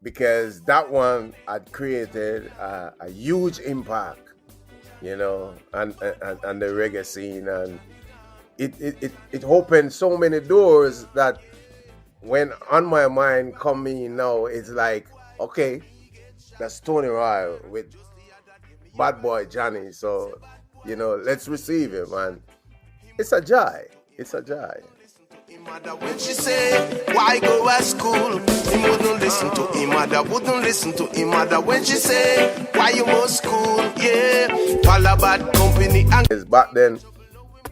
because that one had created a huge impact, and the reggae scene, and it opened so many doors that when on my mind coming now, it's like, okay, that's Tony Roy with Bad Boy Johnny. So, let's receive him, and it's a joy. It's a joy. Him mother when she say, why go to school? Him wouldn't listen to him mother, wouldn't listen to him mother when she say, why you must school? Yeah, follow bad company and Back then,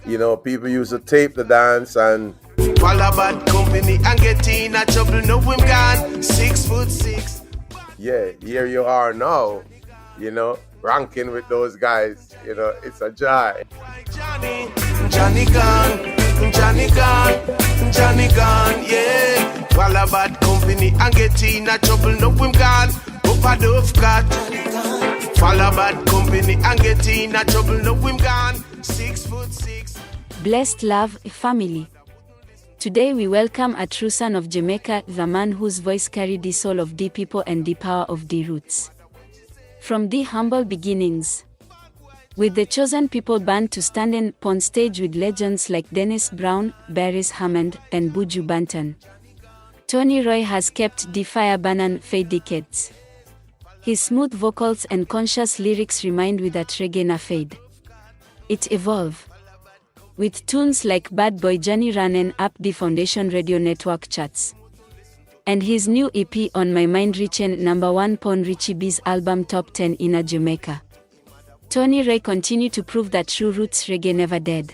people used to tape the dance and follow bad company and get in a trouble. No, him gone 6'6". Yeah, here you are now, ranking with those guys. It's a joy. Johnny, Johnny gone, Johnny gone, Johnny gone, yeah. Follow bad company and get in a trouble. No, him gone up a dove cat. Follow bad company and get in a trouble. No, him gone 6'6". Blessed love, family. Today we welcome a true son of Jamaica, the man whose voice carried the soul of the people and the power of the roots. From the humble beginnings, with the chosen people band to standing on stage with legends like Dennis Brown, Beres, Hammond, and Buju Banton, Tony Roy has kept the fire burning for decades. His smooth vocals and conscious lyrics remind we that reggae na fade. It evolve, with tunes like Bad Boy Johnny running up the Foundation Radio Network charts. And his new EP On My Mind reaching #1 on Richie B's album Top 10 in Jamaica. Tony Roy continue to prove that true roots reggae never dead.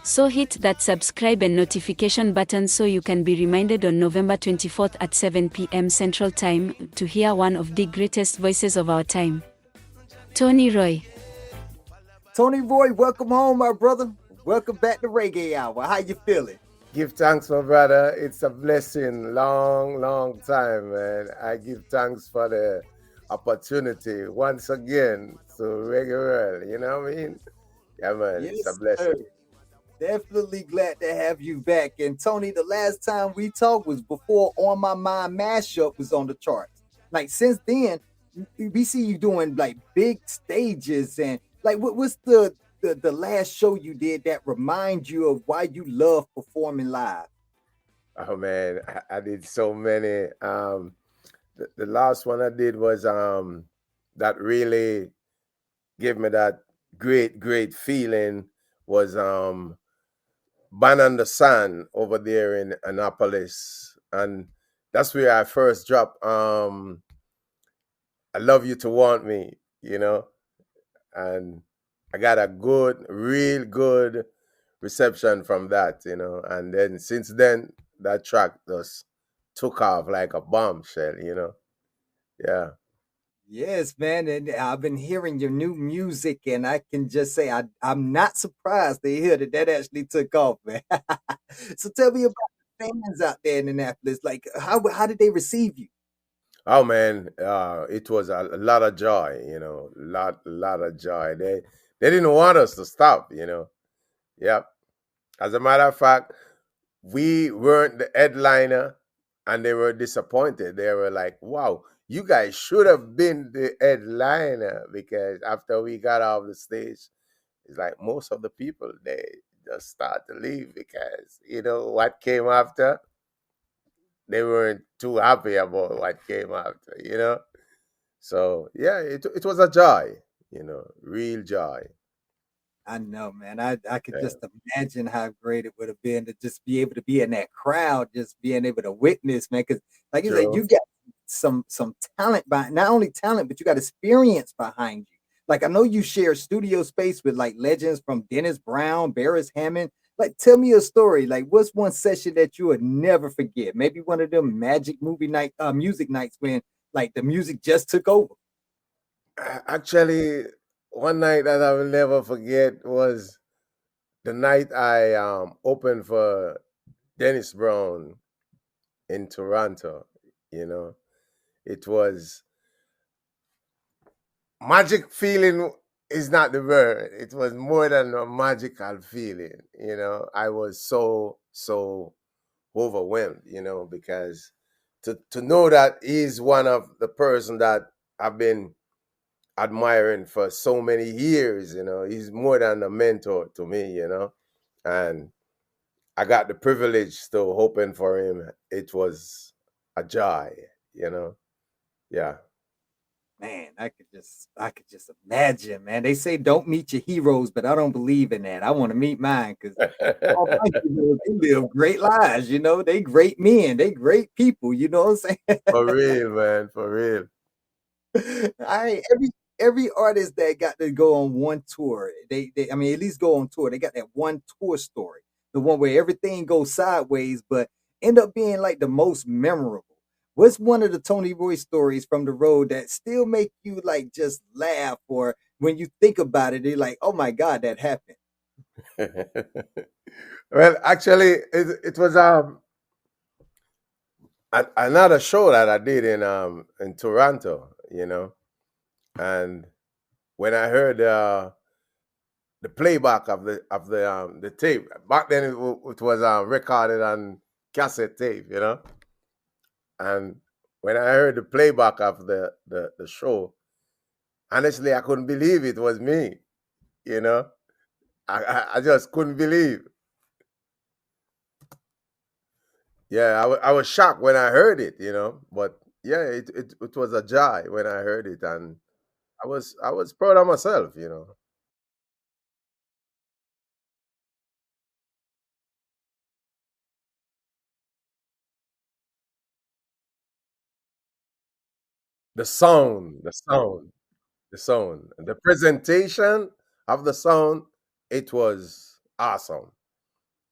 So hit that subscribe and notification button so you can be reminded on November 24th at 7 p.m. Central Time to hear one of the greatest voices of our time. Tony Roy. Tony Roy, welcome home, my brother. Welcome back to Reggae Hour. How you feeling? Give thanks, my brother. It's a blessing. Long time, man. I give thanks for the opportunity once again to Reggae World. You know what I mean? Yeah, man. Yes, it's a blessing. sir. Definitely glad to have you back. And Tony, the last time we talked was before On My Mind Mashup was on the charts. Like since then, we see you doing like big stages and like what's the last show you did that reminds you of why you love performing live? Oh man, I did so many. The last one I did was that really gave me that great feeling was Ban on the Sun over there in Annapolis, and that's where I first dropped I Love You to Want Me, and I got a real good reception from that, and then since then that track just took off like a bombshell, Yeah. Yes, man. And I've been hearing your new music, and I can just say I'm not surprised to hear that actually took off, man. So tell me about the fans out there in Annapolis. Like, how did they receive you? Oh man, it was a lot of joy, lot of joy. They didn't want us to stop, Yep. As a matter of fact, we weren't the headliner, and they were disappointed. They were like, "Wow, you guys should have been the headliner," because after we got off the stage, it's like most of the people they just start to leave because what came after. They weren't too happy about what came after. So yeah, it was a joy, real joy. I know, man. I could Yeah. just imagine how great it would have been to just be able to be in that crowd, just being able to witness, man. Because, like you said, True. you got some talent behind, not only talent, but you got experience behind you. Like I know you share studio space with like legends from Dennis Brown, Beres, Hammond. Like, tell me a story. Like, what's one session that you would never forget? Maybe one of them magic music nights when like the music just took over. Actually, one night that I will never forget was the night I opened for Dennis Brown in Toronto. It was magic feeling is not the word. It was more than a magical feeling. I was so overwhelmed, because to know that he's one of the person that I've been admiring for so many years. He's more than a mentor to me. And I got the privilege to open for him. It was a joy. You know, yeah. Man, I could just imagine, man. They say don't meet your heroes, but I don't believe in that. I want to meet mine because all my heroes, they live great lives, they great men, they great people, you know what I'm saying? For real, man, for real. I every artist that got to go on one tour, they I mean at least go on tour, they got that one tour story, the one where everything goes sideways, but end up being like the most memorable. What's one of the Tony Roy stories from the road that still make you like just laugh, or when you think about it, they're like, oh my God, that happened. Well, actually, it was another show that I did in Toronto. And when I heard the playback of the tape, back then it was recorded on cassette tape. And when I heard the playback of the show, honestly, I couldn't believe it was me. You know, I just couldn't believe. Yeah, I was shocked when I heard it. But yeah, it was a joy when I heard it, and I was proud of myself. The sound, the sound, the sound, the presentation of the sound, it was awesome.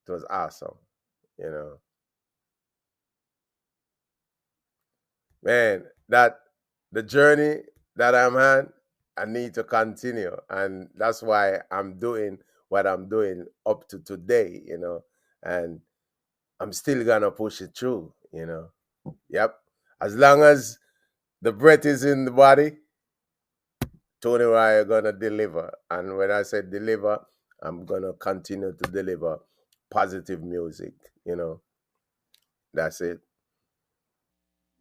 It was awesome. You know, man, that the journey that I'm on, I need to continue, and that's why I'm doing what I'm doing up to today. And I'm still gonna push it through. Yep. As long as the breath is in the body, Tony and I are gonna deliver. And when I say deliver, I'm gonna continue to deliver positive music. That's it.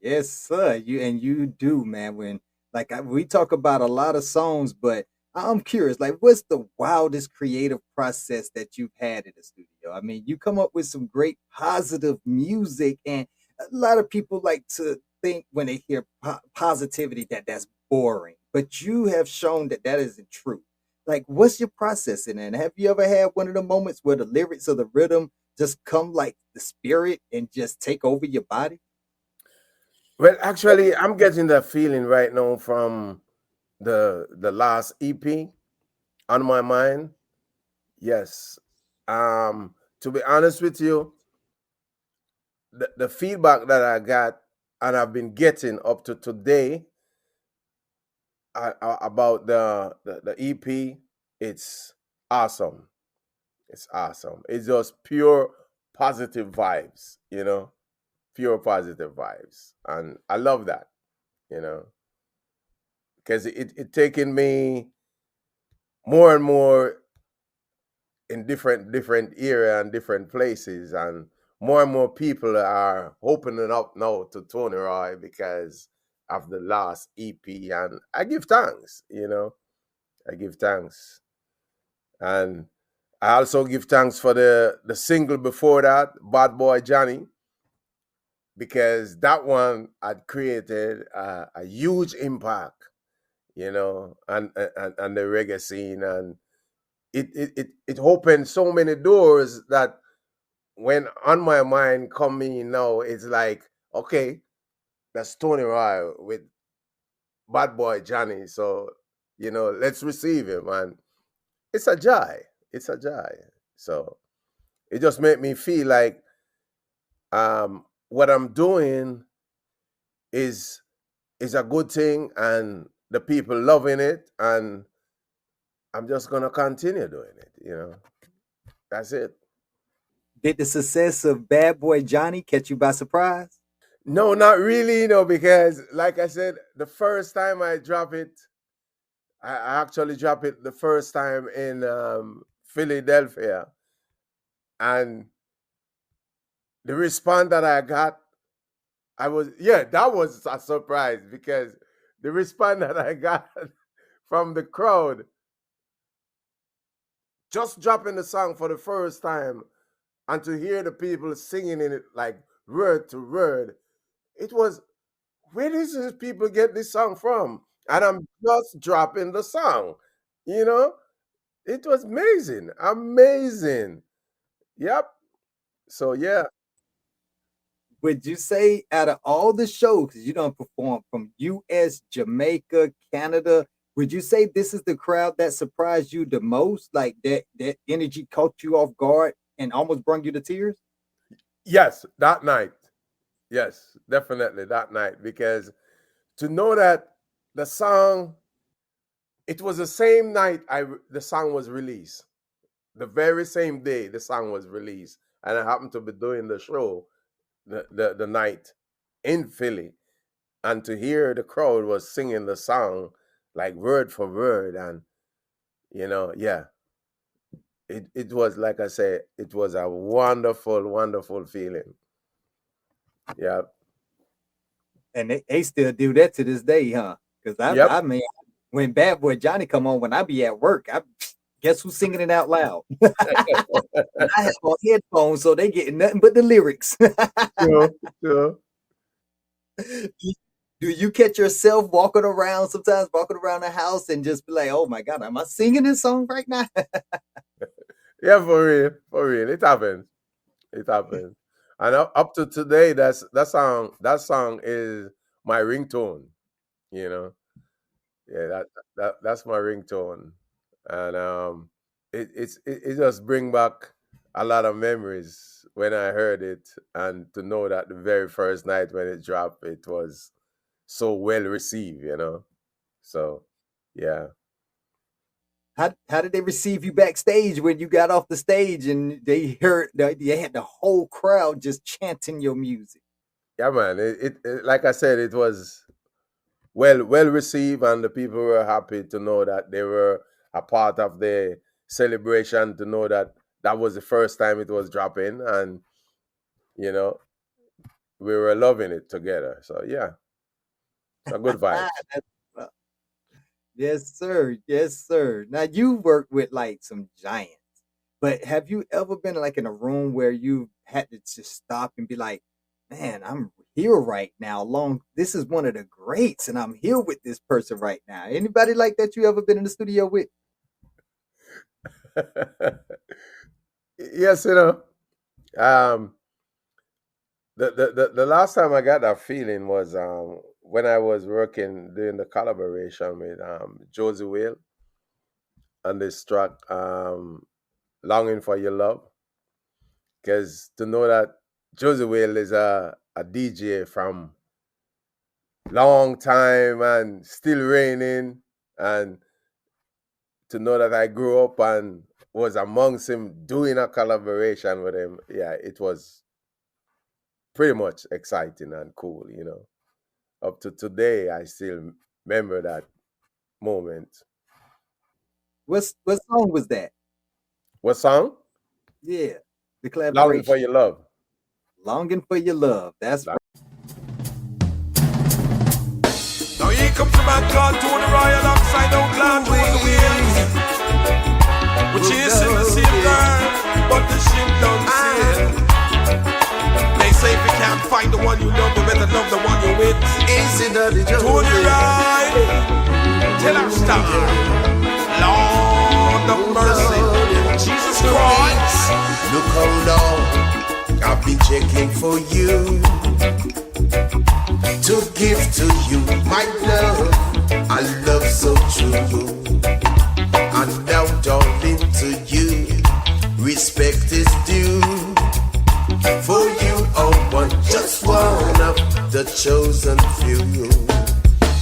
Yes, sir. You do, man. When like we talk about a lot of songs, but I'm curious, like, what's the wildest creative process that you've had in the studio? I mean, you come up with some great positive music, and a lot of people like to think when they hear positivity that that's boring, but you have shown that that isn't true. Like, what's your process in it? And have you ever had one of the moments where the lyrics or the rhythm just come like the spirit and just take over your body? Well, actually, I'm getting that feeling right now from the last EP on my mind. Yes. To be honest with you, the feedback that I got and I've been getting up to today about the EP, it's awesome. It's awesome. It's just pure positive vibes. Pure positive vibes. And I love that, because it taking me more and more in different area and different places, and more people are opening up now to Tony Roy because of the last EP, and I give thanks. I give thanks, and I also give thanks for the single before that, Bad Boy Johnny, because that one had created a huge impact, and the reggae scene, and it opened so many doors that when on my mind coming now, it's like, okay, that's Tony Roy with Bad Boy Johnny. So, let's receive him. And it's a joy. It's a joy. So it just made me feel like what I'm doing is is a good thing, and the people loving it, and I'm just gonna continue doing it. That's it. Did the success of Bad Boy Johnny catch you by surprise? No, not really, because like I said, the first time I drop it, I actually dropped it the first time in Philadelphia, and the response that I got, that was a surprise because the response that I got from the crowd, just dropping the song for the first time, and to hear the people singing in it like word to word, it was, where does these people get this song from? And I'm just dropping the song, you know? It was amazing, amazing. Yep. So yeah, Would you say out of all the shows you don't perform from US, Jamaica, Canada, would you say this is the crowd that surprised you the most? Like that energy caught you off guard and almost brought you to tears? yes, that night. Yes, definitely that night. Because to know that the song, it was the same night the song was released. The very same day the song was released. And I happened to be doing the show the night in Philly. And to hear the crowd was singing the song like word for word. And, yeah, it was, like I said, it was a wonderful, wonderful feeling. Yeah. And they still do that to this day, huh? Because Yep. I mean, when Bad Boy Johnny come on, when I be at work, I guess who's singing it out loud? And I have on headphones, so they getting nothing but the lyrics. Sure, sure. Do you catch yourself walking around sometimes, walking around the house and just be like, "Oh my God, am I singing this song right now?" Yeah, for real, for real. It happens. It happens. And up to today, that song is my ringtone. You know, yeah, that's my ringtone, and it just bring back a lot of memories when I heard it, and to know that the very first night when it dropped, it was so well received. So yeah. How did they receive you backstage when you got off the stage and they had the whole crowd just chanting your music? Yeah, man. It like I said, it was well received, and the people were happy to know that they were a part of the celebration. To know that that was the first time it was dropping, and you know we were loving it together. So yeah, a good vibes. Yes, sir. Yes, sir. Now you work with like some giants, but have you ever been like in a room where you had to just stop and be like, "Man, I'm here right now. This is one of the greats, and I'm here with this person right now." Anybody like that you ever been in the studio with? Yes, um, the last time I got that feeling was when I was working doing the collaboration with Josie Whale on this track, "Longing for Your Love." Because to know that Josie Whale is a DJ from long time and still reigning, and to know that I grew up and was amongst him doing a collaboration with him, yeah, it was pretty much exciting and cool. Up to today, I still remember that moment. What song was that? What song? Yeah, the "Longing for collaboration. Your Love." Longing for Your Love. That's right. Now here comes the man called Tony Roy alongside Outland doing the wheels. We're chasing the same girl, but the ship don't sail. They say if you can't find the one you love, you better love the one you're with. Easy Daddy Joe. Tony Roy, tell her stop. Lord of mercy, Jesus Christ. Look how long I've been checking for you, to give to you my love, a love so true. And now darling, to you respect is due. For you are just one of the chosen few.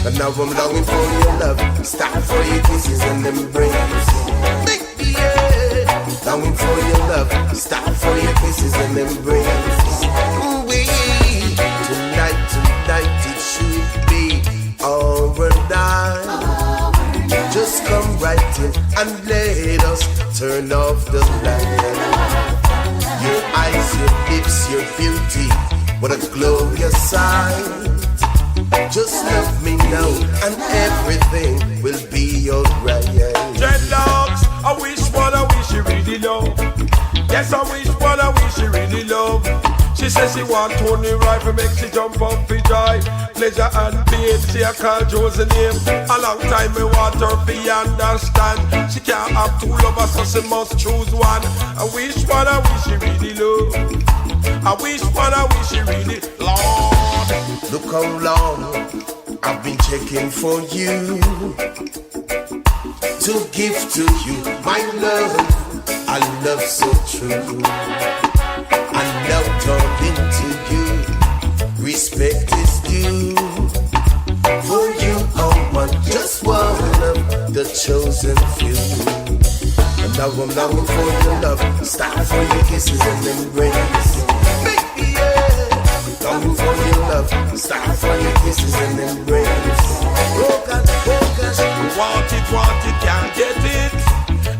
And now I'm longing for your love, stop for your kisses and embrace. Yeah. Longing for your love, stop for your kisses and embrace. Tonight it should be alright. Just come right in and let us turn off the light. Your eyes, your lips, your beauty What a glorious sight. Just let me know, and everything will be alright. Dreadlocks, I wish she really love. Yes, I wish she really love. She says she want Tony rifle, make she jump up for joy. Pleasure and pain, she a call Josie name. A long time me want her to understand. She can't have two lovers, so she must choose one. I wish she really love. I wish she really love. Look how long I've been checking for you, to give to you my love, a love so true. And now talking to you, respect is due. For you are one, just one of the chosen few. And now I'm longing for your love, start for your kisses and embrace. Baby, yeah, longing for your love, start for your kisses and embrace. Oh gosh, Want it, can't get it.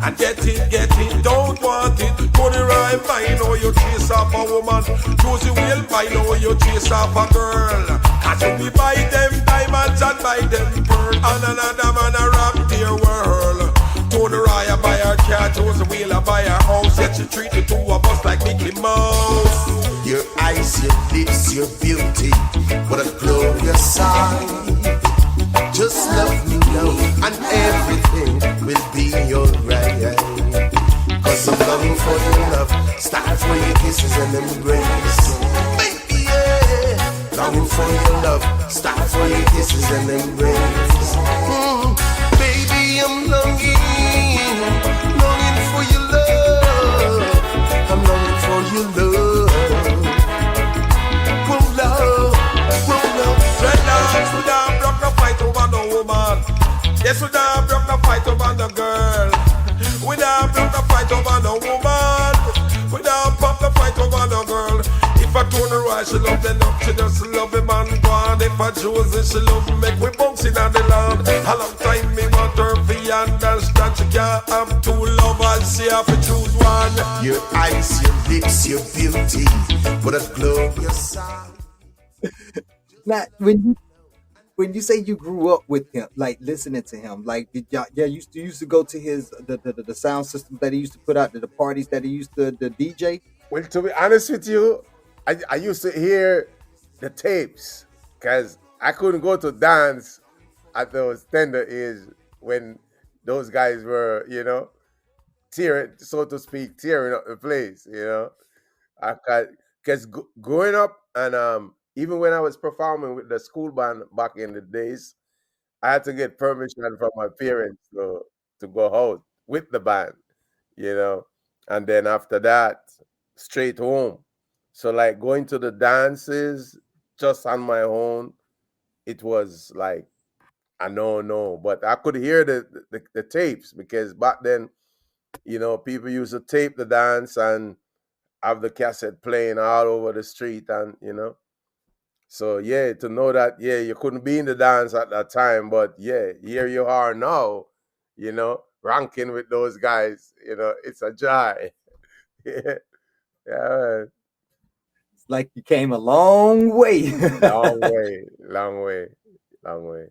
And get it, don't want it. Tony rhyme, I know you chase off a woman. Josie will, I know you chase off a girl. Cause we buy them diamonds and buy them pearl. And another man a rock their world. Tony Raya buy her car, Josie will buy her house. Yet she treat the two of us like Mickey Mouse. your eyes, your lips, your beauty, what a glorious sight. Just let me know, and everything will be alright. Cause I'm longing for your love, start for your kisses and embrace. Baby, yeah, longing for your love, start for your kisses and embrace. Baby, I'm longing for your love. I'm longing for your love. Whoa, love, whoa, love. Dreadlocks, we done broke the fight over no woman. Yes, we done broke the fight over no girl. We done broke the fight over no woman. We done pop the fight over no girl. If I turn her right, she love the love, she just love him and go on. If I Josie, she love me, make we bounce in on the land. A long time me want her to understand. She can't have two lovers, she have to choose one. Your eyes, your lips, your beauty, what a glorious sight. Now, when you say you grew up with him, like listening to him, like did y'all used to go to his the sound system that he used to put out to the parties that he used to the DJ? Well, to be honest with you, I used to hear the tapes because I couldn't go to dance at those tender age when those guys were, tearing, so to speak, tearing up the place. Because growing up and even when I was performing with the school band back in the days, I had to get permission from my parents to go out with the band, you know, and then after that, straight home. So like going to the dances just on my own, it was like a no. But I could hear the tapes because back then, people used to tape the dance and have the cassette playing all over the street and. So yeah, to know that you couldn't be in the dance at that time, but yeah, here you are now, ranking with those guys. It's a joy. Yeah, yeah, It's like you came a long way. long way, long way, long way.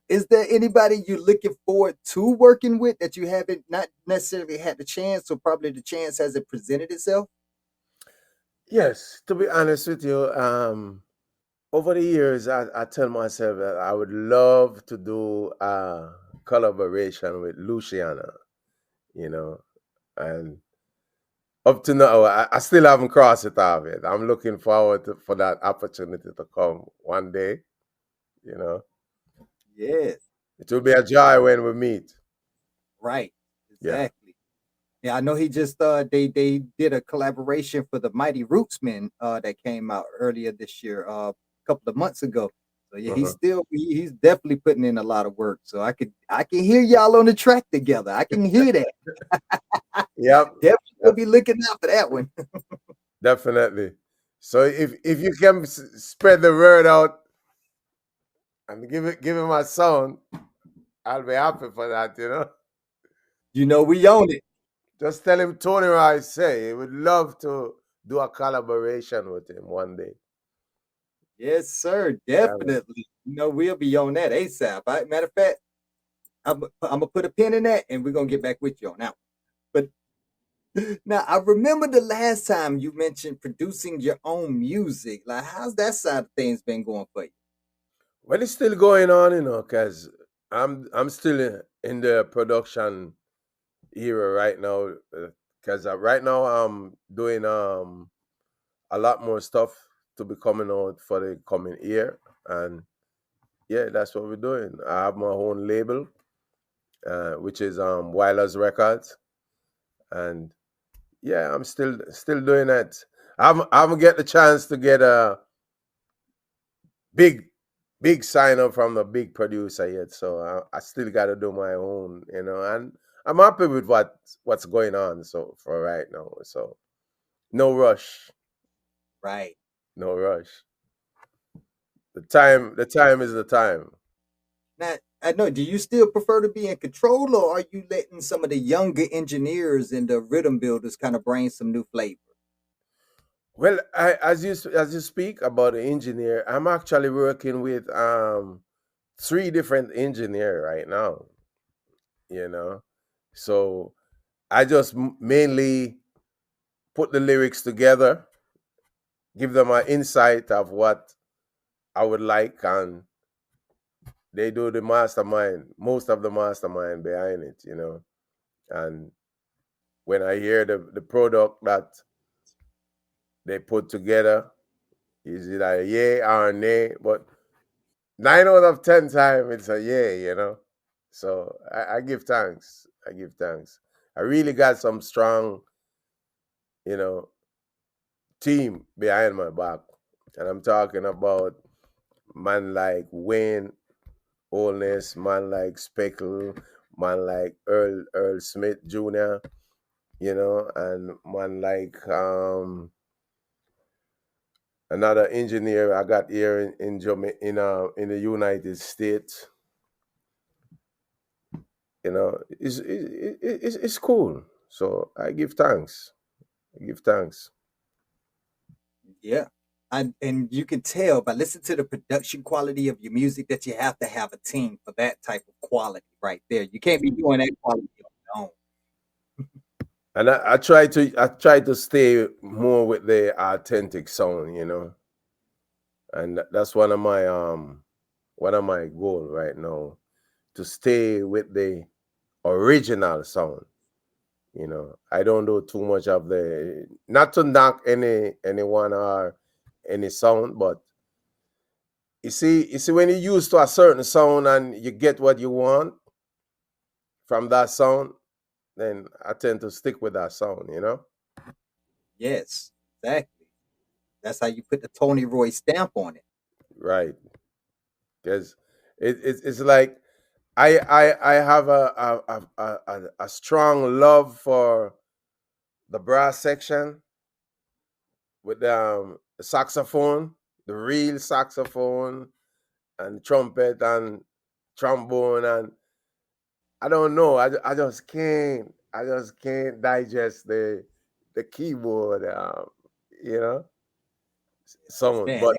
Is there anybody you're looking forward to working with that you haven't not necessarily had the chance, or probably the chance hasn't presented itself? Yes, to be honest with you, over the years, I tell myself that I would love to do a collaboration with Luciana, you know, and up to now, I still haven't crossed it off yet. I'm looking forward for that opportunity to come one day, you know. Yes, It will be a joy when we meet. right. Yeah. Exactly. Yeah, I know he just they did a collaboration for the Mighty Rootsmen that came out earlier this year, a couple of months ago. So yeah, Uh-huh. he's definitely putting in a lot of work. So I can hear y'all on the track together. I can hear that. Yep. Definitely will Yep. be looking out for that one. Definitely. So if you can spread the word out and give it my sound, I'll be happy for that. You know we own it. Just tell him Tony Rice say he would love to do a collaboration with him one day. Yes, sir. Yeah, man. Definitely. We'll be on that ASAP. Matter of fact, I'm gonna put a pin in that, and we're gonna get back with you on that one. But now I remember the last time you mentioned producing your own music. Like, how's that side of things been going for you? Well, it's still going on, because I'm still in the production era right now. Because right now I'm doing a lot more stuff to be coming out for the coming year, and yeah, that's what we're doing. I have my own label, which is Wireless Records, and yeah, I'm still doing that. I haven't get the chance to get a big big sign up from a big producer yet, so I still got to do my own, and I'm happy with what's going on so for right now. So no rush, Right. no rush. The time is the time. Now, I know, do you still prefer to be in control, or are you letting some of the younger engineers and the rhythm builders kind of bring some new flavor? Well, as you speak about the engineer, I'm actually working with three different engineer right now. You know, so I just mainly put the lyrics together, give them an insight of what I would like, and they do the mastermind, most of the mastermind behind it. And when I hear the product that they put together, is it a yay or a nay? But 9 out of 10 times it's a yay. So I give thanks. I give thanks. I really got some strong, you know, team behind my back. And I'm talking about man like Wayne Holness, man like Speckle, man like Earl Smith Jr., and man like another engineer I got here in the United States. It's cool. So I give thanks. I give thanks. Yeah. And you can tell by listening to the production quality of your music that you have to have a team for that type of quality right there. You can't be doing that quality on your own. And I try to stay more with the authentic sound. And that's one of my goal right now, to stay with the original sound. I don't do too much of the, not to knock anyone or any sound, but you see when you're used to a certain sound and you get what you want from that sound, then I tend to stick with that sound. Yes, exactly. That's how you put the Tony Roy stamp on it. Right. Because it's like I have a strong love for the brass section with the saxophone, the real saxophone, and trumpet and trombone, and I don't know. I just can't digest the keyboard, you know, sound. Understand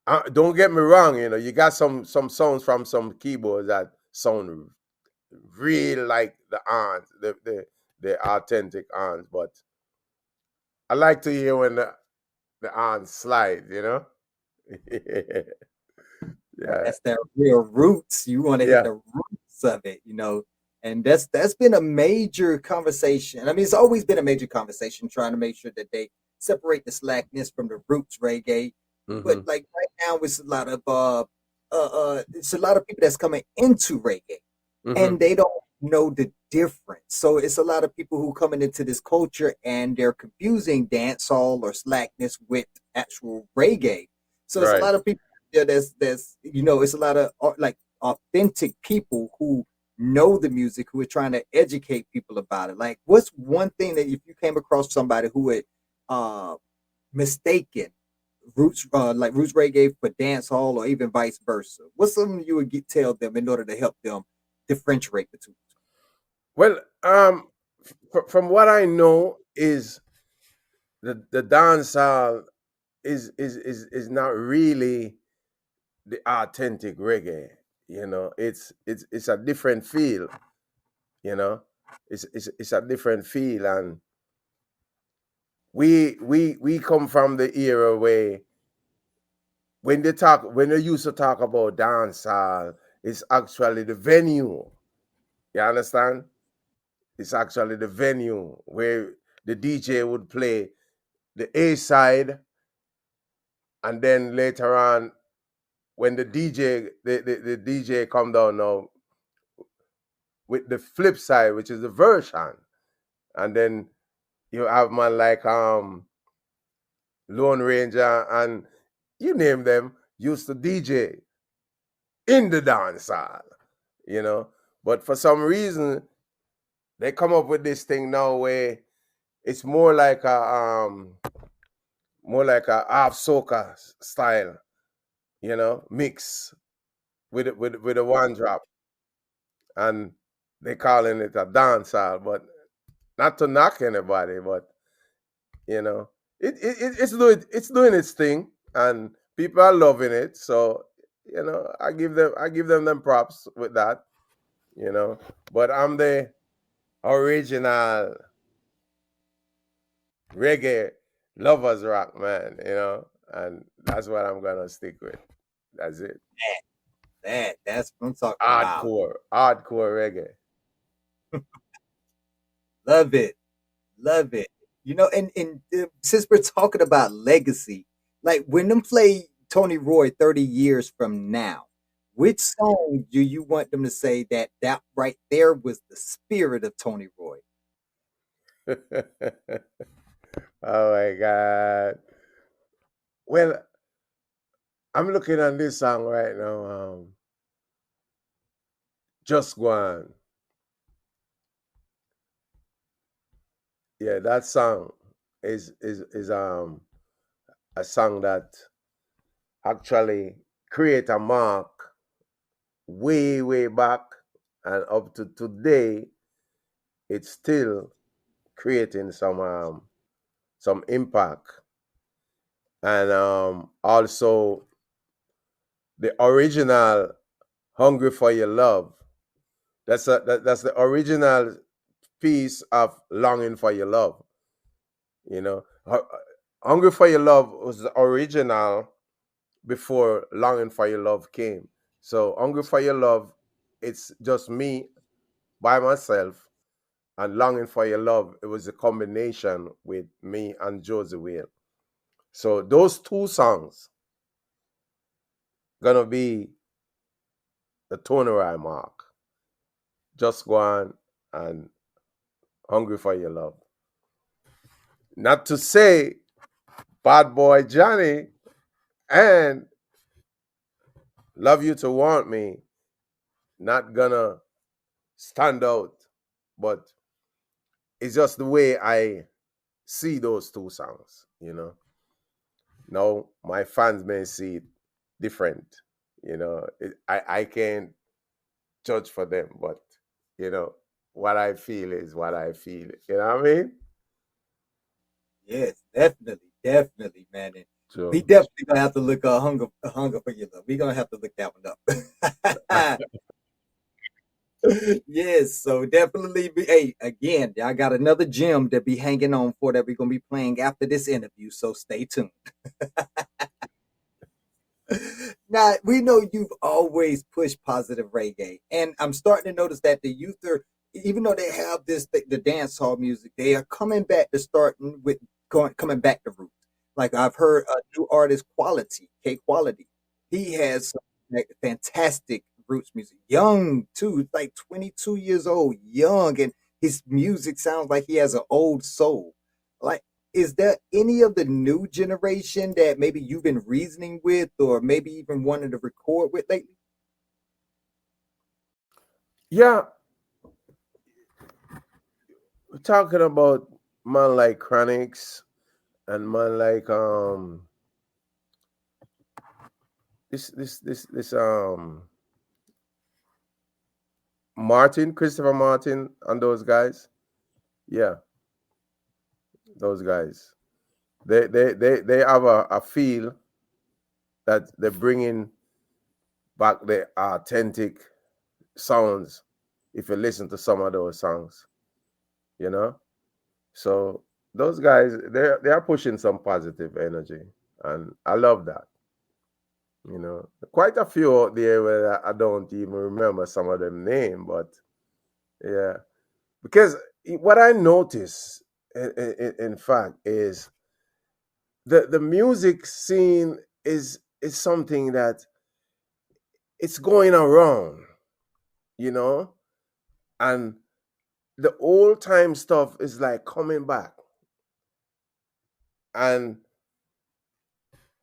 But don't get me wrong. You got some sounds from some keyboards that sound real like the aunts, the authentic aunts. But I like to hear when the aunts slide. Yeah, that's their real roots. You want to hit yeah. the roots of it. And that's been a major conversation. I mean, it's always been a major conversation trying to make sure that they separate the slackness from the roots reggae. But Hmm. like right now, it's a lot of people that's coming into reggae Hmm. and they don't know the difference. So it's a lot of people who coming into this culture and they're confusing dancehall or slackness with actual reggae. So it's a Right. lot of people there it's a lot of like authentic people who know the music who are trying to educate people about it. Like, what's one thing that if you came across somebody who had uh mistaken roots reggae for dance hall or even vice versa, what's something you would tell them in order to help them differentiate the two? Well, from what I know is the dancehall is not really the authentic reggae. It's a different feel. You know, it's a different feel, and we come from the era where when they used to talk about dancehall, it's actually the venue. You understand? It's actually the venue where the DJ would play the A side, and then later on, when the DJ come down now with the flip side, which is the version, and then you have man like Lone Ranger and you name them used to DJ in the dance hall, you know. But for some reason, they come up with this thing now where it's more like a half soca style, mix with a one drop, and they calling it a dance hall. But not to knock anybody, but you know, it's doing its thing, and people are loving it. So I give them props with that. You know, but I'm the original reggae lovers rock man. And that's what I'm gonna stick with. That's it. That's what I'm talking about. Hardcore reggae. Love it. Love it. And since we're talking about legacy, like when them play Tony Roy 30 years from now, which song do you want them to say that right there was the spirit of Tony Roy? Oh my god. Well, I'm looking at this song right now. Just One. Yeah, that song is a song that actually create a mark way back, and up to today it's still creating some impact. And also the original Hungry for Your Love. That's the original piece of Longing for Your Love. Hungry for Your Love was the original before Longing for Your Love came. So Hungry for Your Love, it's just me by myself, and Longing for Your Love, it was a combination with me and Josie Whale. So those two songs gonna be the turnaround mark. Just Go On and Hungry for Your Love. Not to say Bad Boy Johnny and Love You to Want Me not gonna stand out, but it's just the way I see those two songs. Now my fans may see it different. I can't judge for them, but you know what I feel is what I feel. You know what I mean? Yes, definitely, definitely, man. And we So definitely gonna have to look hunger for your love. We're gonna have to look that one up. Yes, so definitely be hey, again, I got another gem to be hanging on for that we're gonna be playing after this interview, so stay tuned. Now, we know you've always pushed positive reggae, and I'm starting to notice that the youth are, even though they have the dance hall music, they are coming back to starting with coming back to roots. Like I've heard a new artist, Quality, K Quality. He has some like, fantastic roots music. Young too, like 22 years old, young, and his music sounds like he has an old soul. Like is there any of the new generation that maybe you've been reasoning with or maybe even wanted to record with lately? yeah, we're talking about man like Chronics and man like this Christopher Martin, and those guys. Yeah, those guys. They have a feel that they're bringing back the authentic sounds if you listen to some of those songs, you know. So those guys, they are pushing some positive energy, and I love that. You know, quite a few out there where I don't even remember some of them name, but yeah, because what I notice, in fact, is the music scene is something that it's going around, you know, and the old time stuff is like coming back, and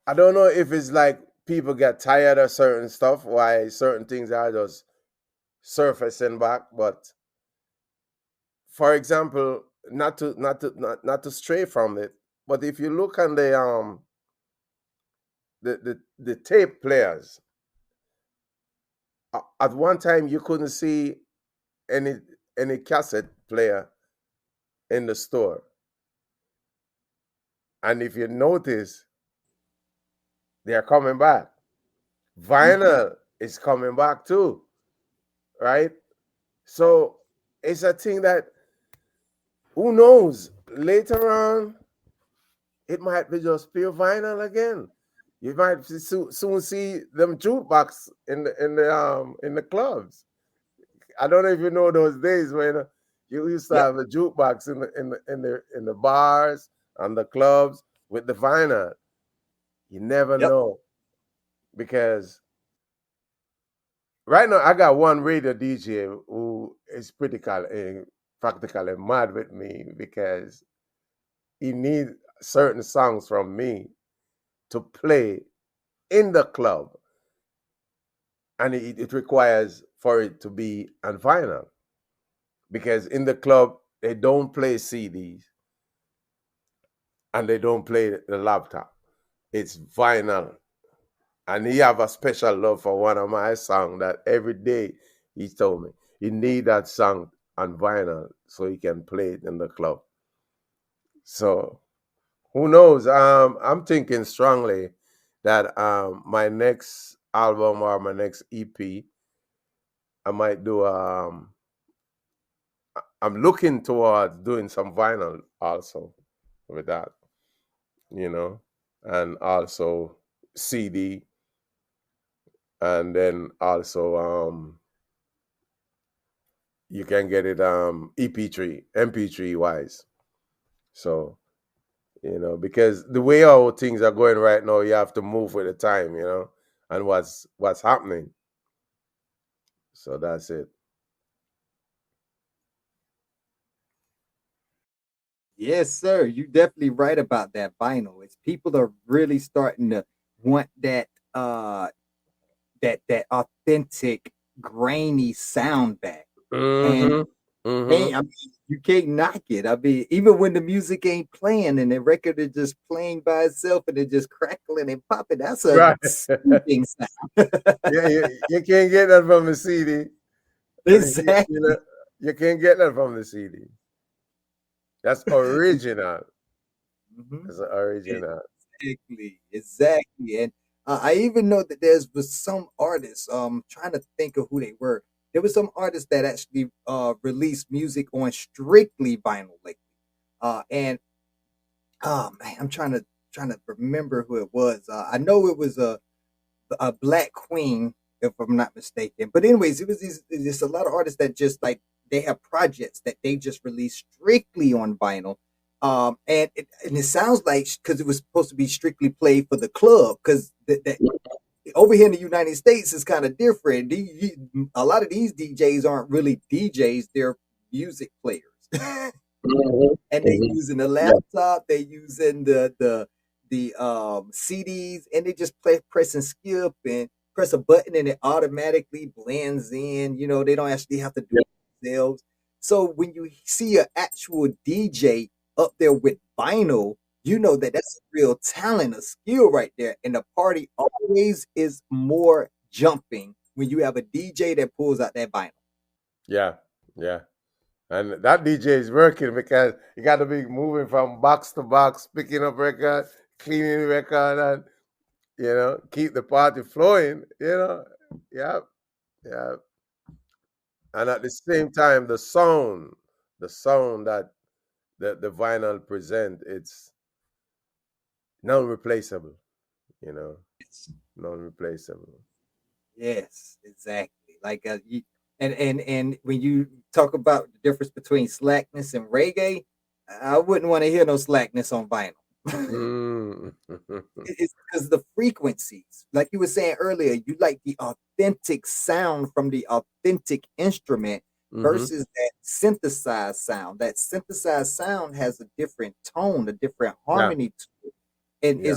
I don't know if it's like people get tired of certain stuff, why certain things are just surfacing back. But for example, not to stray from it, but if you look on the tape players, at one time you couldn't see any any cassette player in the store, and if you notice, they are coming back. Vinyl is coming back too, right? So it's a thing that, who knows, later on it might be just pure vinyl again. You might soon see them jukebox in the clubs. I don't know if you know those days when you used to Yep. have a jukebox in the bars and the clubs with the vinyl. You never Yep. know, because right now I got one radio DJ who is practically mad with me because he needs certain songs from me to play in the club, and it requires for it to be on vinyl, because in the club they don't play CDs and they don't play the laptop. It's vinyl, and he have a special love for one of my songs that every day he told me he need that song on vinyl so he can play it in the club. So who knows? I'm thinking strongly that my next album or my next EP, I might do. I'm looking towards doing some vinyl also with that, you know, and also CD, and then also you can get it EP3, MP3 wise. So because the way our things are going right now, you have to move with the time, and what's happening. So that's it. Yes, sir. You definitely right about that vinyl. It's people are really starting to want that authentic grainy sound back. And Mm-hmm. Mm-hmm. hey, I mean, you can't knock it. I mean, even when the music ain't playing and the record is just playing by itself and it's just crackling and popping, that's a Right. soothing sound. Yeah, you can't get that from the CD. I mean, Exactly. you can't get that from the CD. That's original. Mhm. That's original. Exactly, exactly. And I even know that was some artists. Trying to think of who they were. There was some artists that actually released music on strictly vinyl lately. And oh man, I'm trying to remember who it was. I know it was a black queen, if I'm not mistaken. But anyways, it was there's a lot of artists that just like they have projects that they just release strictly on vinyl. And it sounds like because it was supposed to be strictly played for the club because that over here in the United States is kind of different. A lot of these DJs aren't really DJs; they're music players. Mhm, And they mhm. using the Yeah. laptop, they using the CDs, and they just press and skip and press a button, and it automatically blends in. They don't actually have to do Yeah. it themselves. So when you see an actual DJ up there with vinyl, you know that that's a real talent, a skill right there. And the party always is more jumping when you have a DJ that pulls out that vinyl. Yeah. Yeah. And that DJ is working because you got to be moving from box to box, picking up record, cleaning record, and keep the party flowing. Yeah, yeah. And at the same time, the sound that the vinyl present, it's non-replaceable. You know, non-replaceable. Yes, exactly. Like and when you talk about the difference between slackness and reggae, I wouldn't want to hear no slackness on vinyl. Mm. It's because the frequencies, like you were saying earlier, you like the authentic sound from the authentic instrument Hmm. versus that synthesized sound. That synthesized sound has a different tone, a different Yeah, harmony to it, and yeah.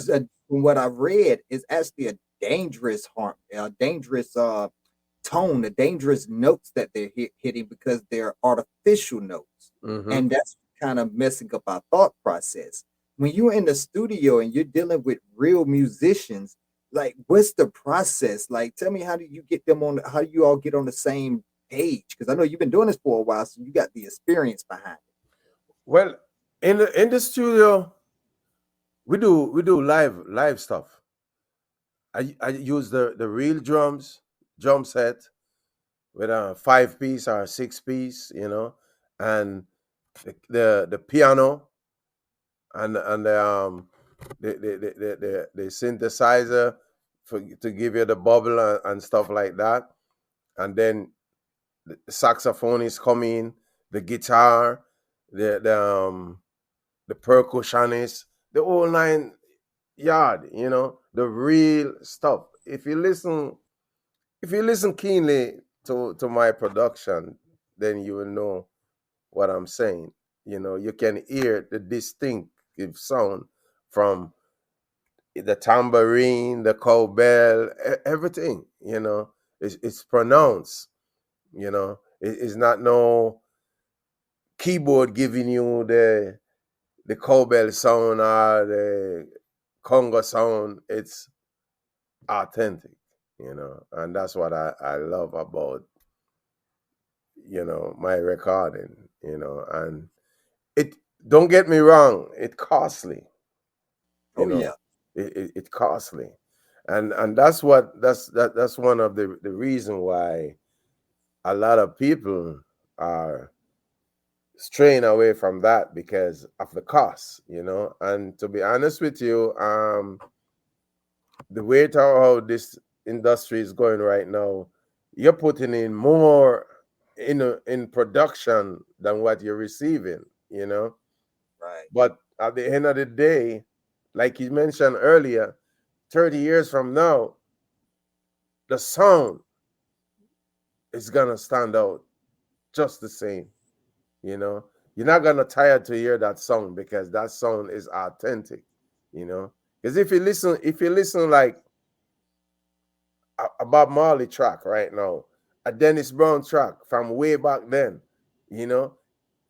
from what I've read, is actually a dangerous harm, a dangerous tone, the dangerous notes that they're hitting because they're artificial notes. Hmm. And that's kind of messing up our thought process. When you're in the studio and you're dealing with real musicians, like what's the process? Like, tell me, how do you get them on, how do you all get on the same page? Because I know you've been doing this for a while, so you got the experience behind it. Well, in the studio, we do live stuff. I use the real drum set with a 5 piece or a 6 piece, and the piano and the synthesizer to give you the bubble and stuff like that, and then the saxophone is coming, the guitar, the percussionist, the whole 9 yard, the real stuff. If you listen keenly to my production, then you will know what I'm saying. You can hear the distinctive sound from the tambourine, the cowbell, everything. It's pronounced. It's not no keyboard giving you the cowbell sound or the conga sound. It's authentic. And that's what I love about my recording. And it, don't get me wrong, it costly. you Oh know yeah. it costly, and that's one of the reason why a lot of people are straying away from that because of the cost. And to be honest with you, the way how this industry is going right now, you're putting in more in production than what you're receiving. Right. But at the end of the day, like you mentioned earlier, 30 years from now, the sound is gonna stand out just the same. You know, you're not gonna tire to hear that song because that song is authentic. Because if you listen like a Bob Marley track right now, a Dennis Brown track from way back then, you know,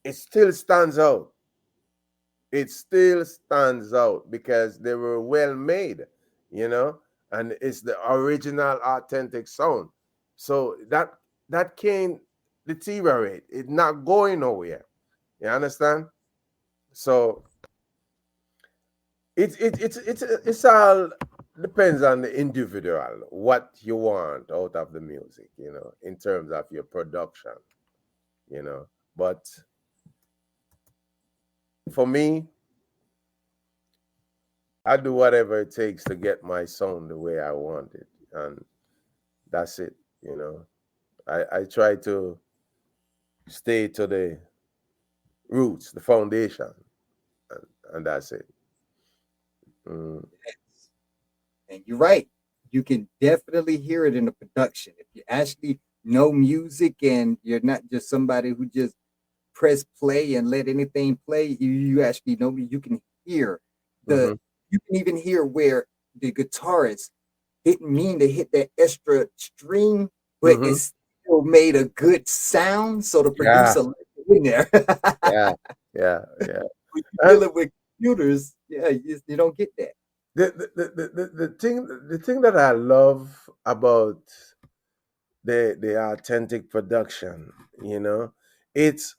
it still stands out. It still stands out because they were well made, you know, and it's the original authentic sound. So that can't deteriorate. It's not going nowhere. You understand? So it's all depends on the individual what you want out of the music, in terms of your production, you know. But for me, I do whatever it takes to get my sound the way I want it, and that's it. I try to stay to the roots, the foundation, and that's it. Mm. And you're right. You can definitely hear it in the production. If you actually know music and you're not just somebody who just press play and let anything play, you actually know me. You can hear the, Hmm. you can even hear where the guitarist didn't mean to hit that extra string, but it Hmm. still made a good sound. So the Yeah, producer left it in there. yeah, yeah, yeah. When you're And dealing with computers, yeah, you don't get that. the thing that I love about the authentic production, it's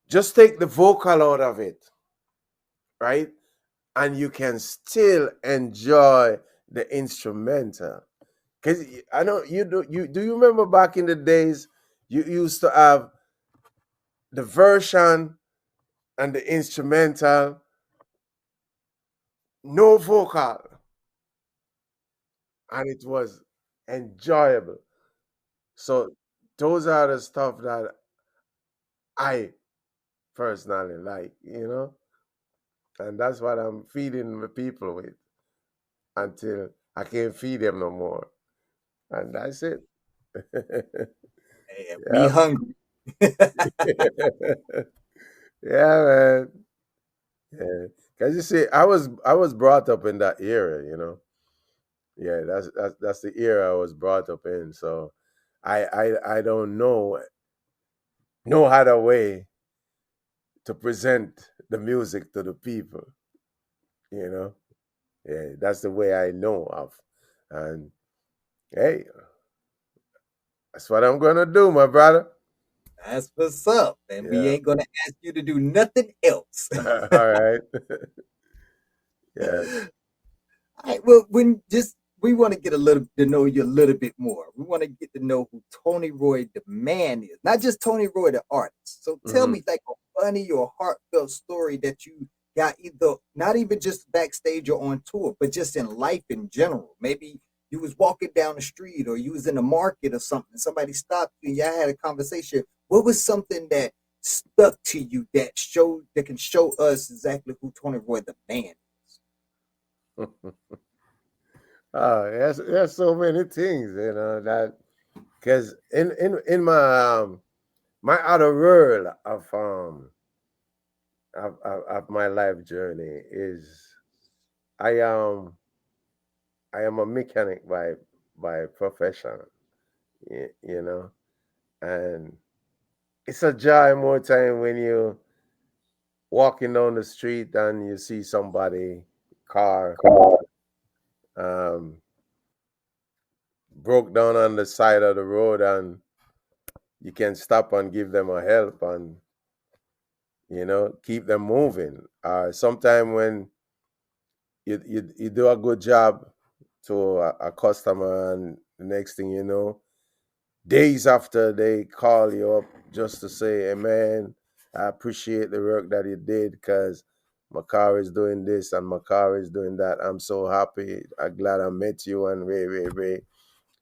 Just take the vocal out of it, right? And you can still enjoy the instrumental. Cause I know you do. You do you remember back in the days you used to have the version and the instrumental, no vocal, and it was enjoyable. So those are the stuff that I personally like, and that's what I'm feeding the people with until I can't feed them no more, and that's it. And we Yep. hungry. Yeah, man. Yeah, cause you see, I was brought up in that era. Yeah, that's the era I was brought up in. So, I don't know no other way to present the music to the people. You know, yeah, that's the way I know of, and hey, that's what I'm gonna do, my brother. That's what's up. And we Yeah. ain't gonna ask you to do nothing else. All right. Yeah. All right, well, when just we want to get a little to know you a little bit more. We want to get to know who Tony Roy the man is, not just Tony Roy the artist. So tell Hmm. me like a funny or heartfelt story that you got either not even just backstage or on tour, but just in life in general. Maybe you was walking down the street or you was in the market or something. Somebody stopped you and y'all had a conversation. What was something that stuck to you that can show us exactly who Tony Roy the man is? Oh, there's so many things, that because in my outer world of my life journey is I um I am a mechanic by profession, and it's a joy more time when you walking down the street and you see somebody car um broke down on the side of the road, and you can stop and give them a help and keep them moving. Sometime when you do a good job to a customer, and the next thing you know, days after, they call you up just to say, hey man, I appreciate the work that you did because my car is doing this and my car is doing that. I'm so happy. I'm glad I met you and way.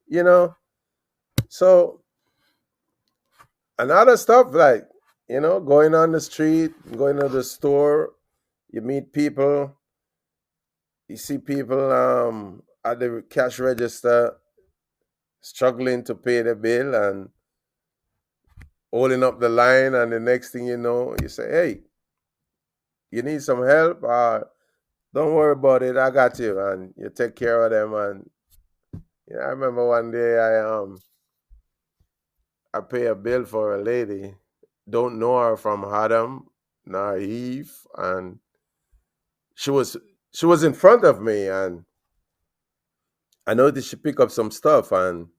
You know, so another stuff like, going on the street, going to the store, you meet people, you see people at the cash register struggling to pay the bill and holding up the line, and the next thing you know, you say, hey, you need some help? Don't worry about it, I got you. And you take care of them. And I remember one day I pay a bill for a lady, don't know her from Adam, naive, and she was she was in front of me, and I noticed she picked up some stuff, and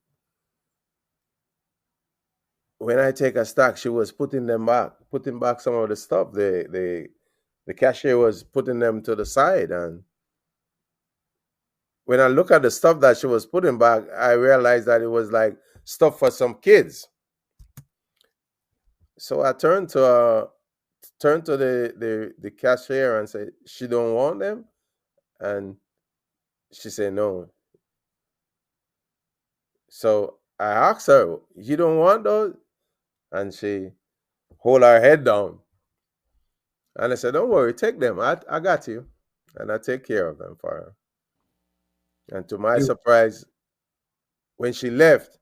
when I take a stack, she was putting back some of the stuff. The cashier was putting them to the side, and when I look at the stuff that she was putting back, I realized that it was like stuff for some kids. So I turned to the cashier and said, she don't want them, and she said no. So I asked her, you don't want those? And she hold her head down. And I said, don't worry, take them. I got you. And I take care of them for her. And to my You surprise, when she left,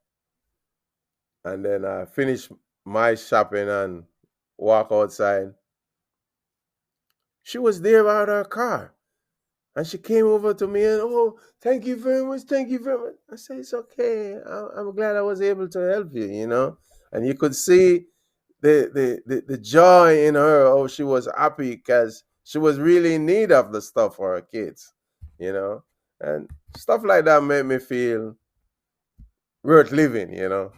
and then I finished my shopping and walk outside, she was there out her car. And she came over to me and, oh, thank you very much. Thank you very much. I said, it's okay. I'm glad I was able to help you. And you could see the joy in her. Oh, she was happy because she was really in need of the stuff for her kids. And stuff like that made me feel worth living. Yeah,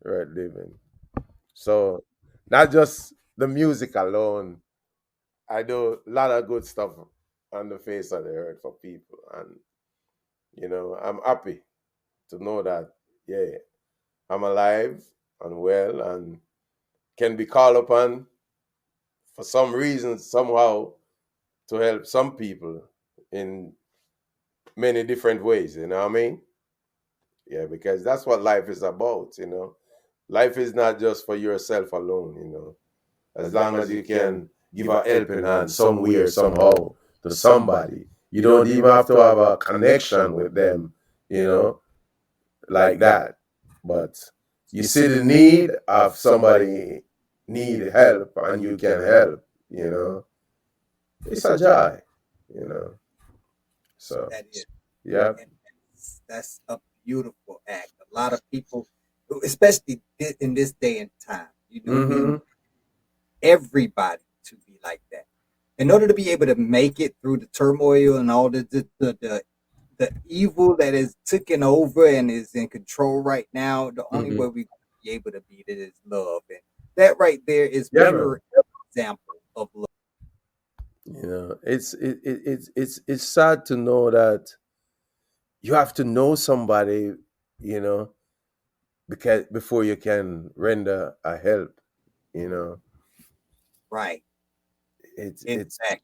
worth living. So Not just the music alone. I do a lot of good stuff on the face of the earth for people, and I'm happy to know that, yeah, I'm alive and well and can be called upon for some reason somehow to help some people in many different ways. You know what I mean? Yeah, because that's what life is about. Life is not just for yourself alone. As long as you can give a helping hand somewhere, somehow, to somebody, you don't even have to have a connection with them, you know, like that. But you see the need of somebody need help and you can help. It's a joy, you know. So, That is, yeah. and that's a beautiful act. A lot of people, especially in this day and time, we Mm-hmm. want everybody to be like that. In order to be able to make it through the turmoil and all the evil that is taken over and is in control right now, the only Mm-hmm. way we be able to beat it is love. And that right there is Yeah, man. pure example of love. It's sad to know that you have to know somebody, you know, because before you can render a help. You know, Right. it's Exactly.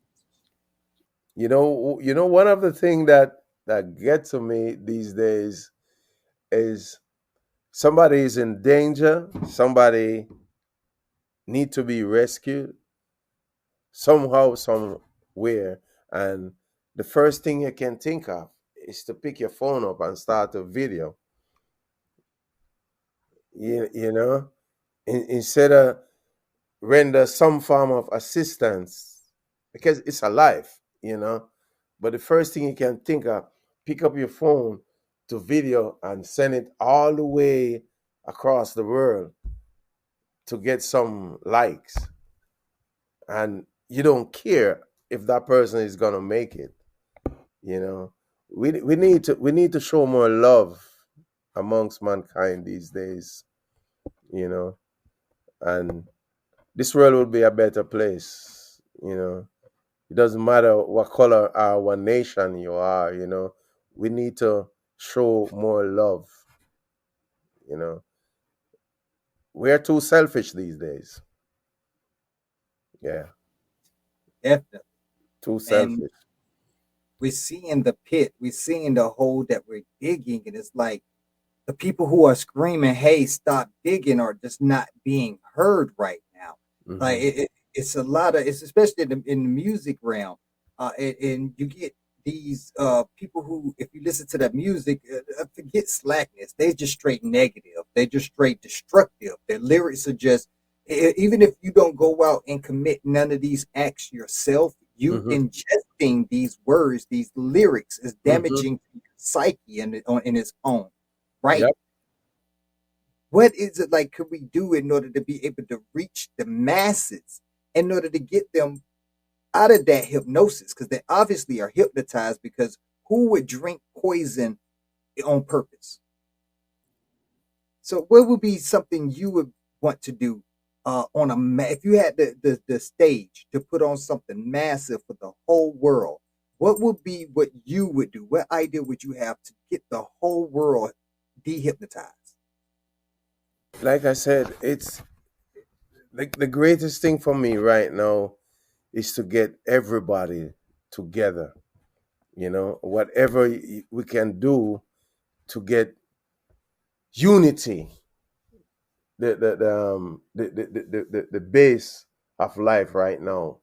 one of the things that get to me these days is somebody is in danger, somebody need to be rescued somehow, somewhere, and the first thing you can think of is to pick your phone up and start a video. Instead of render some form of assistance because it's a life. But the first thing you can think of, pick up your phone to video and send it all the way across the world to get some likes. And you don't care if that person is gonna make it. You know, we need to show more love amongst mankind these days. You know, and this world will be a better place. It doesn't matter what color or what nation you are. We need to show more love. You know, we're too selfish these days. Yeah, Definitely. too And selfish. we're seeing the pit, we're seeing the hole that we're digging, and it's like the people who are screaming, "Hey, stop digging," are just not being heard right now. Like Hmm. it's a lot of it's especially in the music realm, and you get these people who, if you listen to that music, forget slackness. They just straight negative. They just straight destructive. Their lyrics are just even if you don't go out and commit none of these acts yourself, you Hmm. ingesting these words, these lyrics is Hmm. damaging to your psyche in its own right. Yep. What is it like could we do in order to be able to reach the masses in order to get them out of that hypnosis? Because they obviously are hypnotized because who would drink poison on purpose? So what would be something you would want to do on if you had the stage to put on something massive for the whole world? What would be what you would do? What idea would you have to get the whole world dehypnotized? Like I said, it's the greatest thing for me right now is to get everybody together. Whatever we can do to get unity, the base of life right now.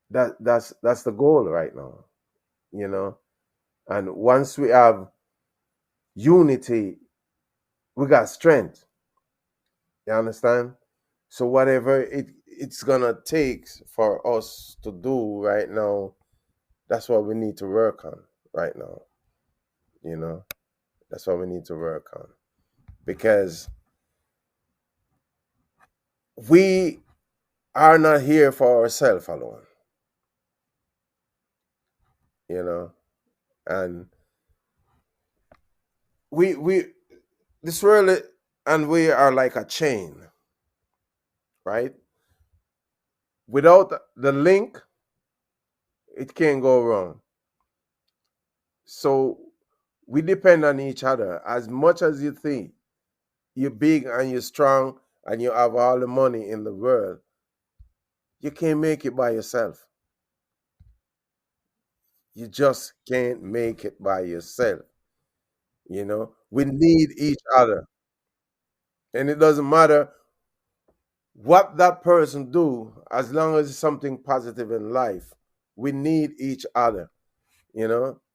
That's the goal right now. you know and once we have unity, we got strength. You understand? So whatever it's gonna take for us to do right now, that's what we need to work on right now. you know that's what we need to work on, because we are not here for ourselves alone. you know and we this world, and we are like a chain. right? Without the link, it can't go wrong. So we depend on each other. As much as you think you're big and you're strong and you have all the money in the world, you can't make it by yourself. You just can't make it by yourself. We need each other. And it doesn't matter what that person do, as long as it's something positive in life. We need each other.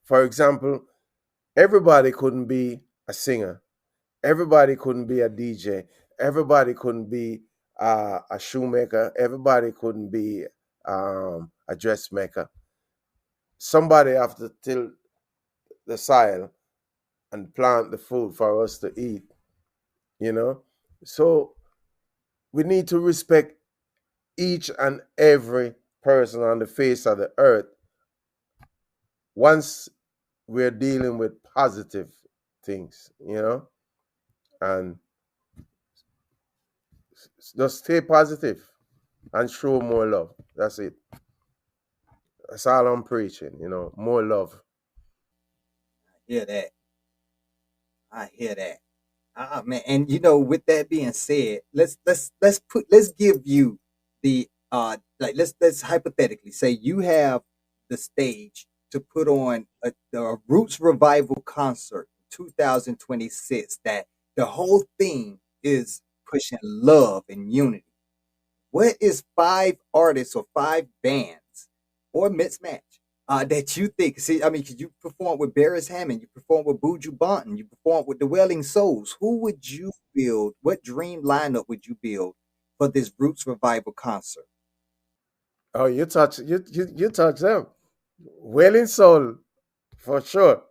For example, everybody couldn't be a singer. Everybody couldn't be a DJ. Everybody couldn't be a shoemaker. Everybody couldn't be a dressmaker. Somebody have to till the soil and plant the food for us to eat. you know so we need to respect each and every person on the face of the earth once we're dealing with positive things, and just stay positive and show more love. That's it. That's all I'm preaching, more love. Hear that. I hear that. Man, and with that being said, let's give you the like let's hypothetically say you have the stage to put on the Roots Revival concert 2026. That the whole theme is pushing love and unity. What is five artists or five bands or mismatch that you think? See, I mean, 'cause you perform with Beres Hammond, you perform with Buju Banton, you perform with the Welling Souls. Who would you build? What dream lineup would you build for this Roots Revival concert? Oh, you touch them. Wailing Soul, for sure,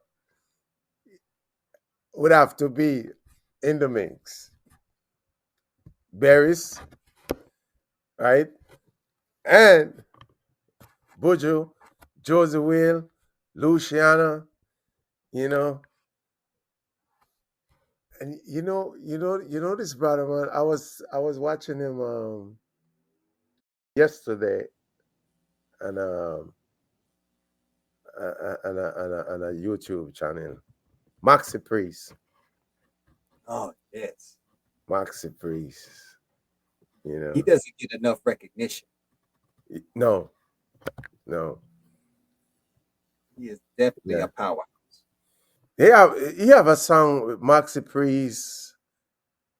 would have to be in the mix. Berries, right? And Buju, Josie Will, Luciana, you know. And this brother, man. I was watching him yesterday, and on a YouTube channel. Maxi Priest. Oh yes, Maxi Priest. You he know. doesn't get enough recognition. No, no. He is definitely Yeah. a powerhouse. He have a song with Maxi Priest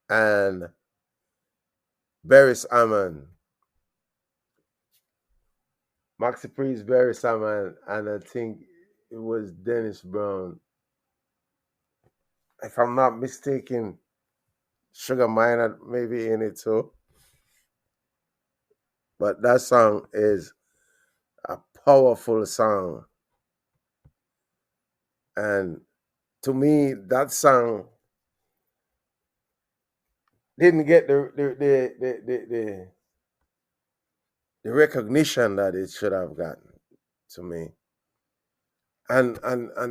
and Beres Hammond. Maxi Priest, Beres Hammond, and I think it was Dennis Brown. If I'm not mistaken, Sugar Minor maybe in it too. But that song is a powerful song. And to me, that song didn't get the recognition that it should have gotten to me. And